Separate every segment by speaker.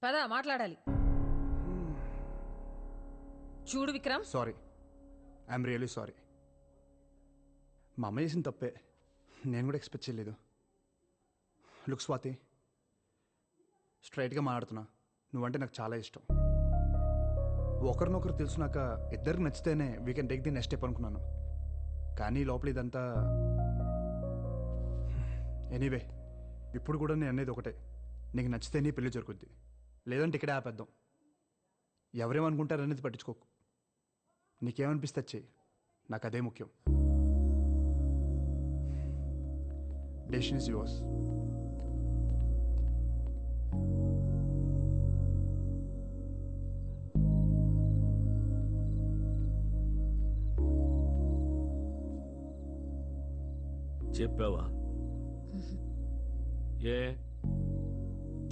Speaker 1: పదా మాట్లాడాలి. చూడు Vikram,
Speaker 2: sorry, I'm really sorry. మా అమ్మ చేసిన తప్పే, నేను కూడా ఎక్స్పెక్ట్ చేయలేదు. లుక్ స్వాతి, స్ట్రైట్గా మాట్లాడుతున్నా, నువ్వంటే నాకు చాలా ఇష్టం. ఒకరినొకరు తెలుసునాక ఇద్దరికి నచ్చితేనే we can take the next step అనుకున్నాను. కానీ లోపల ఇదంతా ఎనీవే. ఇప్పుడు కూడా నేను అనేది ఒకటే, నీకు నచ్చితేనే పెళ్లి జరుగుద్ది, లేదంటే ఇక్కడే ఆపేద్దాం. ఎవరేమనుకుంటారనేది పట్టించుకోకు, నీకేమనిపిస్తే చెయ్యి, నాకు అదే ముఖ్యం. Decision is yours.
Speaker 3: చెప్పావా? ఏ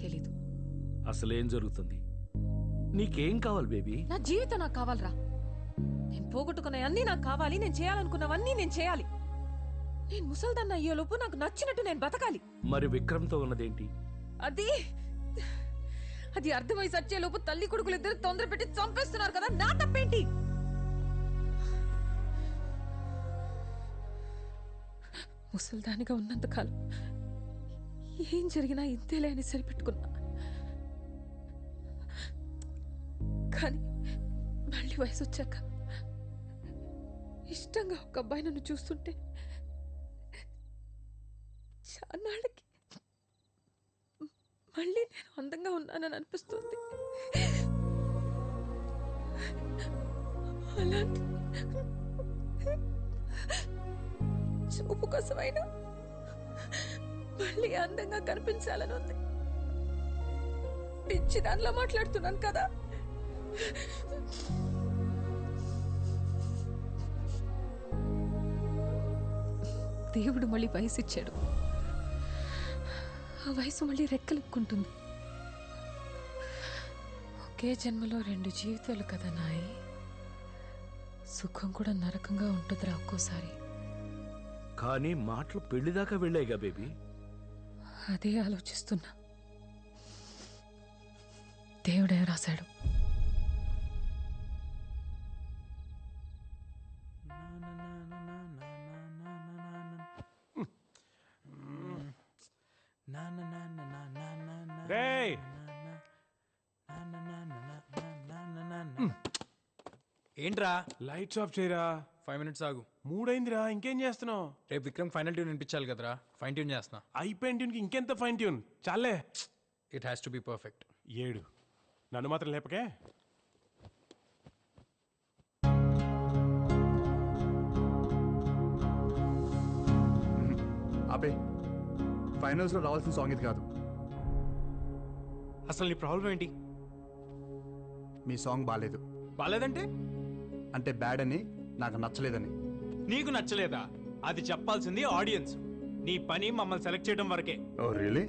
Speaker 1: తెలీదు.
Speaker 3: అసలేం జరుగుతుంది? నీకేం కావాలి బేబీ?
Speaker 1: నా జీవితం నాకు కావాలరా. నేను పోగొట్టుకున్నవన్నీ నాకు కావాలి. నేను చేయాలనుకున్నవన్నీ నేను చేయాలి. నేను ముసల్దాన్న అయ్యేలోపు నాకు నచ్చినట్టు నేను బతకాలి.
Speaker 3: మరి విక్రమ్తో ఉన్నదేంటి?
Speaker 1: అది అది అర్థమై సచ్చేలోపు తల్లి కొడుకులు ఇద్దరు తొందర పెట్టి చంపేస్తున్నారు కదా, నా తప్పేంటి? ముసల్దానిగా ఉన్నంతకాలం ఏం జరిగినా ఇంతేలే అని సరిపెట్టుకున్నా. కానీ మళ్ళీ వయసు వచ్చాక ఇష్టంగా ఒక అబ్బాయి నన్ను చూస్తుంటే చాన్నాళ్ళకి మళ్ళీ నేను అందంగా ఉన్నానని అనిపిస్తుంది. అలాంటి చూపు కోసమైనా మళ్ళీ అందంగా కనిపించాలని ఉంది. పిచ్చి దానిలో మాట్లాడుతున్నాను కదా. దేవుడు మళ్ళీ వయసు ఇచ్చాడు. ఆ వయసు మళ్ళీ రెక్కలుక్కుంటుంది. ఒకే జన్మలో 2 జీవితాలు కదా నాయి. సుఖం కూడా నరకంగా ఉంటుందిరా ఒక్కోసారి.
Speaker 3: కానీ మాటలు పెళ్లిదాకా వెళ్ళాయిగా బేబీ.
Speaker 1: అదే ఆలోచిస్తున్నా. దేవుడే రాశాడు.
Speaker 4: ఏంట్రా
Speaker 5: లైట్స్ ఆఫ్ చేయరా.
Speaker 4: 5 minutes ఆగు.
Speaker 5: 3 అయిందిరా, ఇంకేం చేస్తున్నావు?
Speaker 4: రేపు విక్రమ్ ఫైనల్ ట్యూన్ వినిపించాలి కదరా, ఫైన్ ట్యూన్ చేస్తున్నా.
Speaker 5: అయిపోయిన ట్యూన్కి ఇంకెంత ఫైన్ ట్యూన్ చాలే.
Speaker 4: It has to be perfect.
Speaker 5: 7 నన్ను మాత్రం లేపకే.
Speaker 2: ఆపే, ఫైనల్స్లో రావాల్సిన సాంగ్ ఇది కాదు.
Speaker 4: అసలు నీ ప్రాబ్లం ఏంటి?
Speaker 2: మీ సాంగ్ బాగాలేదు.
Speaker 4: బాలేదంటే?
Speaker 2: అంటే బ్యాడ్ అని, నాకు నచ్చలేదని.
Speaker 4: నీకు నచ్చలేదా? అది చెప్పాల్సింది ఆడియన్స్. నీ పని మమ్మల్ని సెలెక్ట్ చేయడం వరకే.
Speaker 2: Oh really?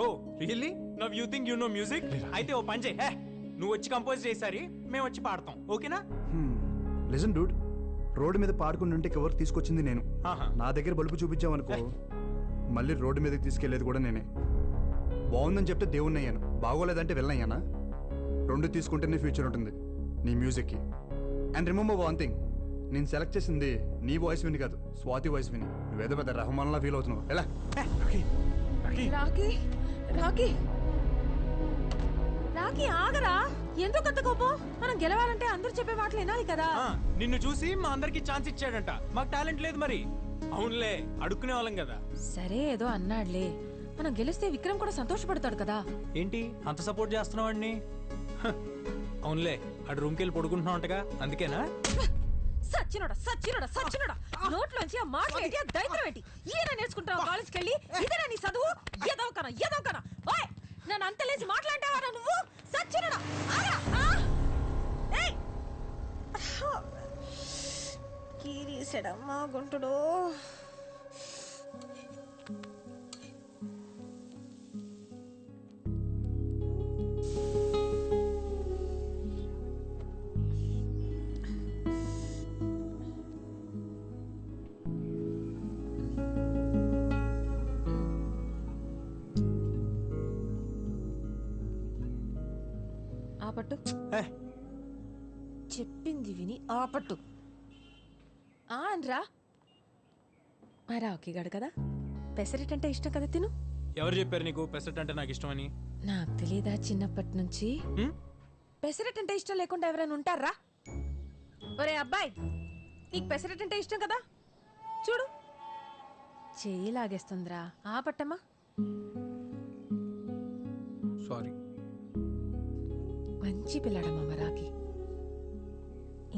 Speaker 4: Oh really? Now you think you know music? అయితే ఓ పని చేయి, నువ్వు వచ్చి కంపోజ్ చేసారి మేము వచ్చి పాడతాం, ఓకేనా?
Speaker 2: లిజన్ డూడ్, రోడ్డు మీద పాడుకుంటుంటే ఎవరు తీసుకొచ్చింది నేను.
Speaker 4: ఆహా.
Speaker 2: నా దగ్గర బలుపు చూపించామనుకో, మళ్ళీ రోడ్డు మీదకి తీసుకెళ్లేది కూడా నేనే. బాగుందని చెప్తే దేవుణ్ణి అయ్యాను, బాగోలేదంటే వెళ్ళయ్యానా? 2 తీసుకుంటేనే ఫ్యూచర్ ఉంటుంది నీ మ్యూజిక్కి. అండ్ రిమెంబర్ వన్ థింగ్, నేను సెలెక్ట్ చేసింది నీ వాయిస్ విని కాదు, స్వాతి వాయిస్ విని. నువ్వేదో పెద్ద రెహమాన్లా ఫీల్ అవుతున్నావు. ఎలా?
Speaker 1: రాకీ రాకీ రాకీ ఆగరా. ఎందుకు అంత కోపం? మనం గెలవాలంటే అందరూ చెప్పే మాటలు వినాలి కదా.
Speaker 4: నిన్ను చూసి మా అందరికి ఛాన్స్ ఇచ్చాడంట, మాకు టాలెంట్ లేదు మరి. అవునులే, అడుక్కునే వాళ్ళం కదా.
Speaker 1: సరే ఏదో అన్నాడులే, మనం గెలిస్తే విక్రమ్ కూడా సంతోషపడతాడు కదా.
Speaker 4: ఏంటి అంత సపోర్ట్ చేస్తున్నావు అండి? అవునులే, అటు రూమ్కి వెళ్ళి పడుకుంటున్నావుంటగా, అందుకేనా?
Speaker 1: సచ్చినోడా సచ్చినోడా సచ్చినోడా, నోట్లోంచి ఆ మాట ఏంటి, ఆ దైత్రం ఏంటి? ఈయన నేర్చుకుంటావు కాలేజ్కి వెళ్ళి? ఇదేనా నీ చదువు? ఏదోకనా ఏదోకనా? ఓయ్, నన్ను అంత లేచి మాట్లాంటావా నువ్వు? సచ్చినోడా కీరీసాడమ్మా గుంటుడు. ఆపట్టు.
Speaker 4: ఏ,
Speaker 1: చెప్పింది విని ఆపట్టు. అనరా మరా ఒకేగాడు కదా, పెసరెట్ అంటే ఇష్టం కదా, తిను.
Speaker 4: ఎవరు చెప్పారు నీకు పెసరట్ అంటే నాకు ఇష్టమని?
Speaker 1: నాకు తెలీదా చిన్నప్పటి నుంచి
Speaker 4: హ్మ్?
Speaker 1: పెసరెట్ అంటే ఇష్టం లేకుండా ఎవరైనా ఉంటారా? ఒరే అబ్బాయి, నీకు పెసరెట్ అంటే ఇష్టం కదా, చూడు చెయ్యి లాగేస్తుందిరా. ఆపట్టమ్మా.
Speaker 4: సారీ.
Speaker 1: మంచి పిల్లాడమ్మా మరాకి.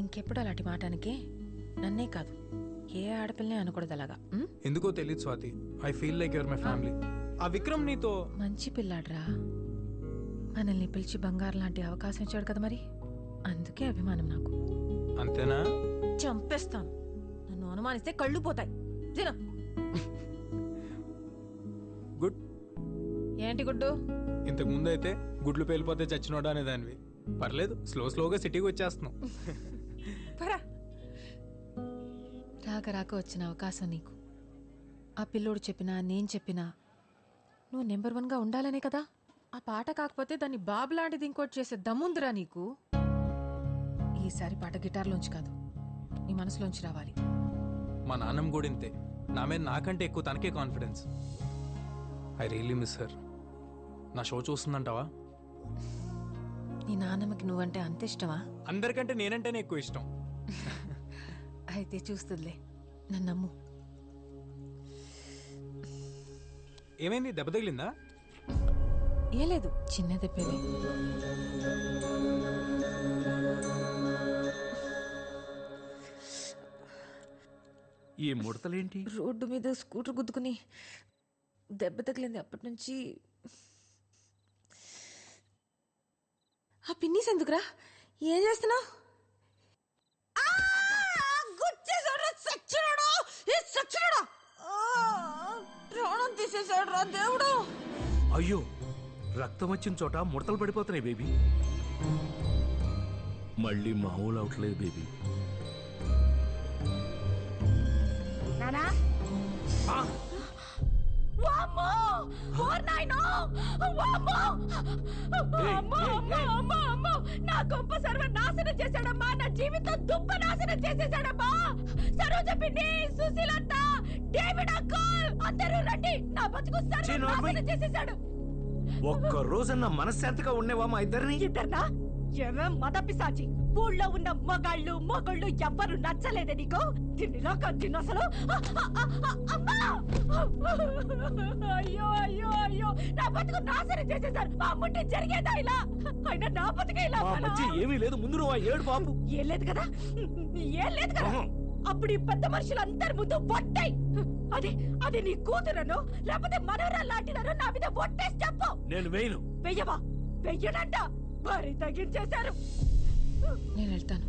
Speaker 1: ఇంకెప్పుడు అలాంటి మాటానికే నన్నే కాదు ఏ ఆడపిల్లనే అనకూడదు అలాగా. ఉం?
Speaker 4: ఎందుకో తెలియదు Swathi, I feel like your my family. ఆ విక్రమ్ నీతో
Speaker 1: మంచి పిల్లాడ్రా, మనల్ని పిలిచి బంగారం లాంటి అవకాశం ఇచ్చాడు కదా, మరి అందుకే అభిమానం నాకు.
Speaker 4: అంతేనా?
Speaker 1: చంపేస్తాను, నన్ను అనుమానిస్తే కళ్ళు పోతాయి. తిన.
Speaker 4: గుడ్.
Speaker 1: ఏంటి గుడ్డు?
Speaker 4: ఇంతకు ముందు అయితే గుడ్లు పేలిపోతే చచ్చినోడా అనేదానివి. పర్లేదు, స్లోగా సిటీకి వచ్చేస్తున్నావు.
Speaker 1: పరా. రాక రాక వచ్చిన అవకాశం నీకు. ఆ పిల్లోడు చెప్పినా నేను చెప్పినా నువ్వు నెంబర్ 1గా ఉండాలనే కదా. ఆ పాట కాకపోతే దాన్ని బాబు లాంటిది ఇంకోటి చేసే దమ్ముందిరా నీకు. ఈసారి పాట గిటార్లోంచి కాదు, నీ మనసులోంచి రావాలి.
Speaker 4: మా నాన్నమ్మ కూడా ఇంతే, నా మీద నాకంటే ఎక్కువ తనకే confidence. I really miss her. నా షో చూస్తుందంటావా?
Speaker 1: నీ నాన్నమ్మకి నువ్వంటే అంత ఇష్టమా?
Speaker 4: అందరికంటే నేనంటేనే ఎక్కువ ఇష్టం.
Speaker 1: అయితే చూస్తుందిలే, నన్ను నమ్ము.
Speaker 4: ఏమైంది, దెబ్బ తగిలిందా?
Speaker 1: ఏ లేదు, చిన్న దెబ్బలే.
Speaker 3: ఈ ముడతలేంటి?
Speaker 1: రోడ్డు మీద స్కూటర్ గుద్దుకుని దెబ్బ తగిలింది. అప్పటి నుంచి ఆ పిన్నీస్ ఎందుకురా? ఏం చేస్తున్నావు? ప్రాణం తీసేసాడు రా దేవుడు.
Speaker 3: అయ్యో, రక్తం వచ్చిన చోట ముడతలు పడిపోతున్నాయి బేబీ. మళ్ళీ మామూలు అవట్లేదు బేబీ.
Speaker 1: నానా వామ్మో, ఓర్ నాయనో, వామ్మో, అమ్మో, అమ్మో, అమ్మో, అమ్మో, నా గొప్ప సర్వనాశనం చేశాడమ్మా, నా జీవితం దుప్ప నాశనం చేసేసాడమ్మా. సరోజ పిన్ని, సుశీలత్త, డేవిడ్ అంకుల్ అందరూ రండి, నా బతుకు సర్వనాశనం చేసేసాడు.
Speaker 3: ఒక్క రోజన్నా మనశ్శాంతిగా ఉండేవా మా ఇద్దరిని?
Speaker 1: ఇద్దర్నా? ఏమేం మద పిశాచి, ఊళ్ళో ఉన్న మొగళ్ళు ఎవ్వరు నచ్చలేదే నీకు? తిన్నిలా కంటిన్ను అసలు. అయ్యో అయ్యో అయ్యో, నా బతుకు నాశనం చేసేసారు. మా అమ్ముంటే జరిగేదా ఇలా? అయినా నా బతుకే ఇలా.
Speaker 3: మా మధ్య ఏమీ లేదు, ముందు నువ్వు ఆ ఏడు బాబు.
Speaker 1: ఏం లేదు కదా, ఏం లేదు కదా. అప్పుడు ఈ పెద్ద మనుషులందరి ముందు ఒట్టాయి. అది నీ కూతురను లేకపోతే మనవరాలు లాంటిదను నా మీద ఒట్టేసి చెప్పు.
Speaker 3: నేను వేయను.
Speaker 1: వెయ్యవా? వెయ్యనంట. భారీ తగ్గించేశారు. నేను వెళ్తాను.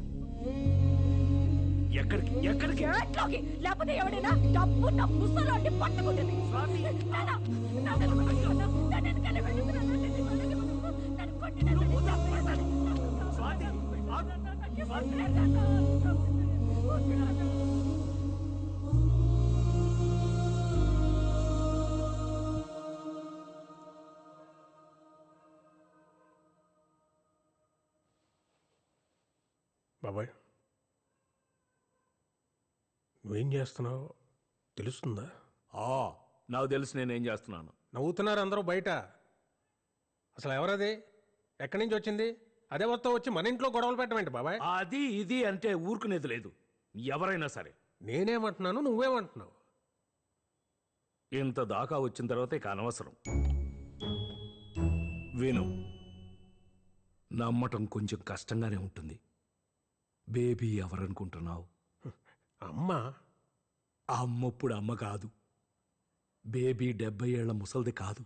Speaker 3: ఎక్కడికి? ఎక్కడికి?
Speaker 1: ఎట్లోకి? లేకపోతే ఎవడైనా డబ్బున్న ముసలాన్ని పట్టుకుంటుంది.
Speaker 5: బాబాయ్, నువ్వేం చేస్తున్నావు తెలుస్తుందా?
Speaker 3: నాకు తెలుసు నేనేం చేస్తున్నాను.
Speaker 5: నవ్వుతున్నారు అందరూ బయట. అసలు ఎవరది? ఎక్కడి నుంచి వచ్చింది? అదే మొత్తం వచ్చి మన ఇంట్లో గొడవలు పెట్టమేంటి బాబాయ్?
Speaker 3: అది ఇది అంటే ఊరుకునేది లేదు, ఎవరైనా సరే.
Speaker 5: నేనేమంటున్నాను, నువ్వేమంటున్నావు?
Speaker 3: ఇంత దాకా వచ్చిన తర్వాత ఇక అనవసరం. విను, నమ్మటం కొంచెం కష్టంగానే ఉంటుంది. బేబీ ఎవరనుకుంటున్నావు?
Speaker 5: అమ్మా.
Speaker 3: అమ్మప్పుడు అమ్మ కాదు, బేబీ 70 ఏళ్ల ముసల్ది కాదు,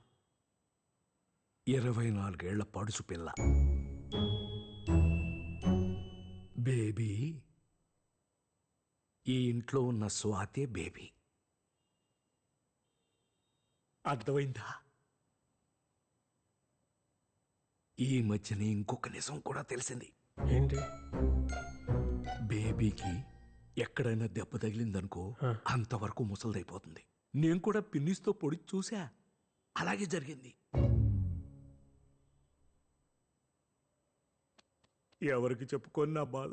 Speaker 3: 24 ఏళ్ల పడుచు పిల్ల. బేబీ ఈ ఇంట్లో ఉన్న స్వాతే బేబీ. అర్థమైందా? ఈ మధ్యనే ఇంకొక నిజం కూడా తెలిసింది.
Speaker 5: ఏంటి?
Speaker 3: బేబీకి ఎక్కడైనా దెబ్బ తగిలిందనుకో అంతవరకు ముసలిదైపోతుంది. నేను కూడా పిన్నిస్తో పొడి చూసా, అలాగే జరిగింది. ఎవరికి చెప్పుకొని నా బాధ.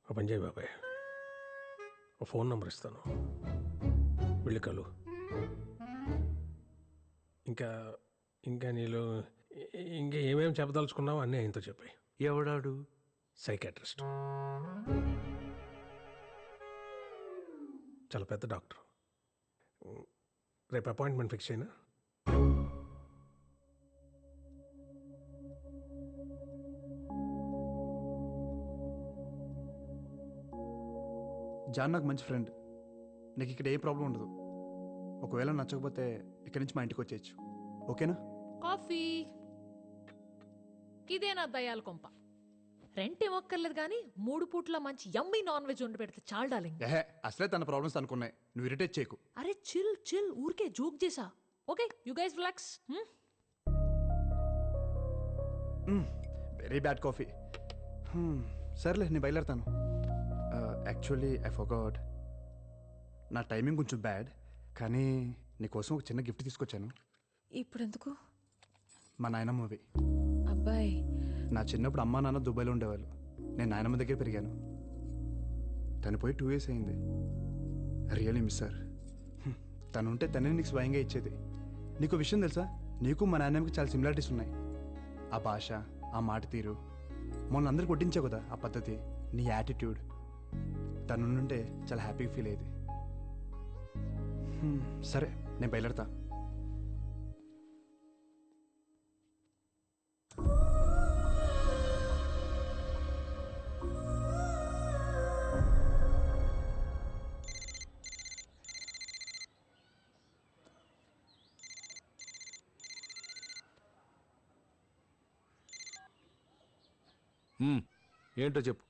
Speaker 5: ఓ పని చేయి బాబాయ్, ఓ ఫోన్ నెంబర్ ఇస్తాను, వెళ్ళి కలు. ఇంకా ఇంకా నీళ్ళు ఇంకా ఏమేమి చెప్పదలుచుకున్నావు అన్నీ ఆయనతో చెప్పాయి.
Speaker 3: ఎవడాడు?
Speaker 5: సైకాట్రిస్ట్, చాలా పెద్ద డాక్టర్. రేపు అపాయింట్మెంట్ ఫిక్స్ అయినా.
Speaker 2: జాన్ నాకు మంచి ఫ్రెండ్. నీకు ఇక్కడ ఏ ప్రాబ్లం ఉండదు. ఒకవేళ నచ్చకపోతే ఇక్కడి నుంచి మా ఇంటికి వచ్చేయచ్చు. ఓకేనా?
Speaker 1: కాఫీ. ఇదేనా దయాల కొంప? రెంట్ ఏమక్కర్లేదు కానీ 3 పూట్ల మంచి యమ్మీ నాన్ వెజ్ వండి పెడితే చాలు డార్లింగ్.
Speaker 2: ఏహే, అసలే తన ప్రాబ్లమ్స్ అనుకున్నాయి. నువ్వు ఇరిటేట్ చేయకు.
Speaker 1: అరే చిల్ చిల్, ఊరికే జోక్ చేసా. Okay you guys relax.
Speaker 2: Very bad coffee. సర్లే, నేను బయలుదేరుతాను. Actually I forgot. నా టైమింగ్ కొంచెం బ్యాడ్, కానీ నీకోసం ఒక చిన్న గిఫ్ట్ తీసుకొచ్చాను.
Speaker 1: ఇప్పుడు ఎందుకు?
Speaker 2: మా నాయనమ్మవి.
Speaker 1: అబ్బాయి,
Speaker 2: నా చిన్నప్పుడు అమ్మా నాన్న దుబాయ్లో ఉండేవాళ్ళు. నేను నాయనమ్మ దగ్గర పెరిగాను. తను పోయి 2 years అయింది. Really miss sir. తను ఉంటే తనే నీకు స్వయంగా ఇచ్చేది. నీకు విషయం తెలుసా, నీకు మా నాన్నమ్మకి చాలా సిమిలారిటీస్ ఉన్నాయి. ఆ భాష, ఆ మాట తీరు, మొన్న అందరికి కొట్టించావు కదా ఆ పద్ధతి, నీ యాటిట్యూడ్. తను ఉంటే చాలా హ్యాపీగా ఫీల్ అయ్యేది. సరే, నేను బయలుదేరతా.
Speaker 3: ఏంటో చెప్పు.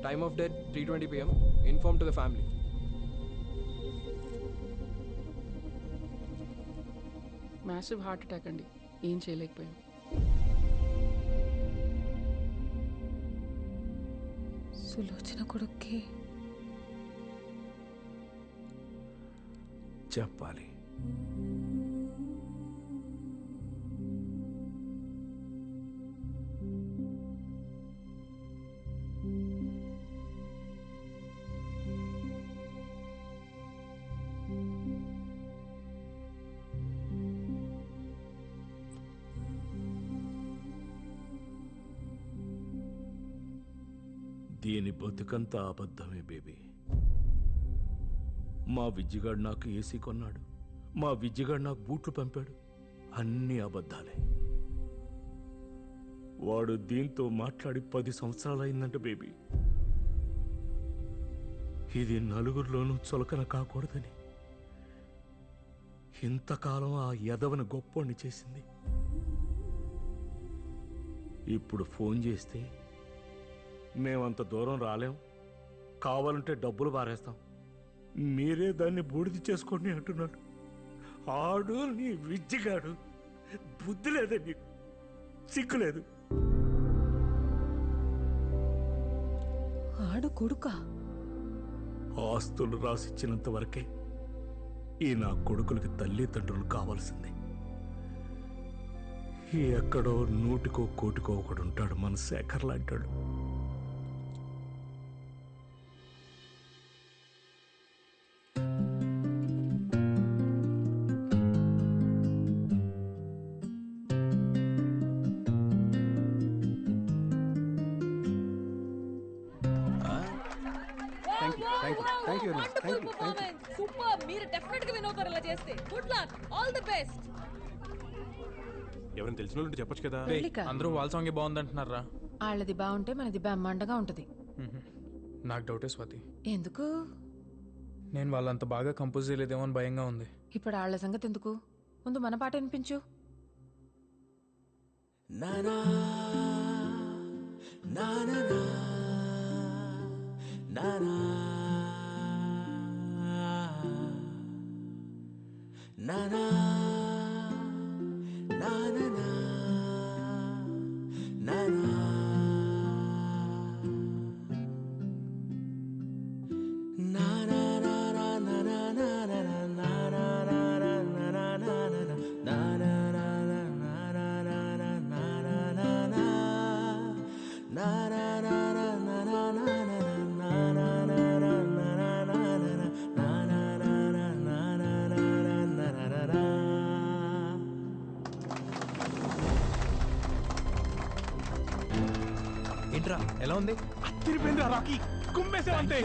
Speaker 6: Time of death 3:20 p.m. Inform to the family.
Speaker 7: Massive heart attack అండి, ఏం చేయలేకపోయాం.
Speaker 1: సులోచన కొడుక్కి
Speaker 3: చెప్పాలి. దీని బతుకంతా అబద్ధమే బేబీ. మా విజ్జిగాడు నాకు ఏసీ కొన్నాడు, మా విజ్జిగాడు నాకు బూట్లు పంపాడు, అన్నీ అబద్ధాలే. వాడు దీంతో మాట్లాడి 10 సంవత్సరాలు అయిందంట బేబీ. ఇది నలుగురిలోనూ చులకన కాకూడదని ఇంతకాలం ఆ యదవని గొప్పోణ్ణి చేసింది. ఇప్పుడు ఫోన్ చేస్తే మేమంత దూరం రాలేం, కావాలంటే డబ్బులు పారేస్తాం, మీరే దాన్ని బూడిది చేసుకోండి అంటున్నాడు. ఆడు నీ విజ్జిగాడు. బుద్ధి లేదే నీకు, సిగ్గులేదు.
Speaker 1: ఆడు కొడుకా?
Speaker 3: ఆస్తులు రాసిచ్చినంత వరకే ఈ నా కొడుకులకి తల్లిదండ్రులు కావాల్సింది. ఎక్కడో 100కో 1,00,00,000 ఒకడు ఉంటాడు మన శేఖర్ లాంటాడు.
Speaker 1: సూపర్, మీరు డెఫినెట్ గా విన్ అవుతారు ఇలా చేస్తే. Good luck, all the best.
Speaker 5: ఎవరైనా తెలిసిన వాళ్ళు చెప్పొచ్చు కదా.
Speaker 4: అందరూ వాళ్ళ సాంగే బాగుందంటున్నారా?
Speaker 7: వాళ్ళది బాగుంటే మనది బ్రహ్మాండంగా ఉంటది.
Speaker 4: నాకు డౌటే స్వాతి.
Speaker 7: ఎందుకు?
Speaker 4: నేను వాళ్ళంత బాగా కంపోజ్ చేయలేదేమో అని భయంగా ఉంది.
Speaker 7: ఇప్పుడు వాళ్ళ సంగతి ఎందుకు, ముందు మన పాట వినిపించు.
Speaker 8: నానా నానా నానా నానా నానా నానా
Speaker 4: ఏంట్రా ఎలా ఉంది?
Speaker 3: తిరిపోయిందిరా రాకీ కుమ్మేసే అంతే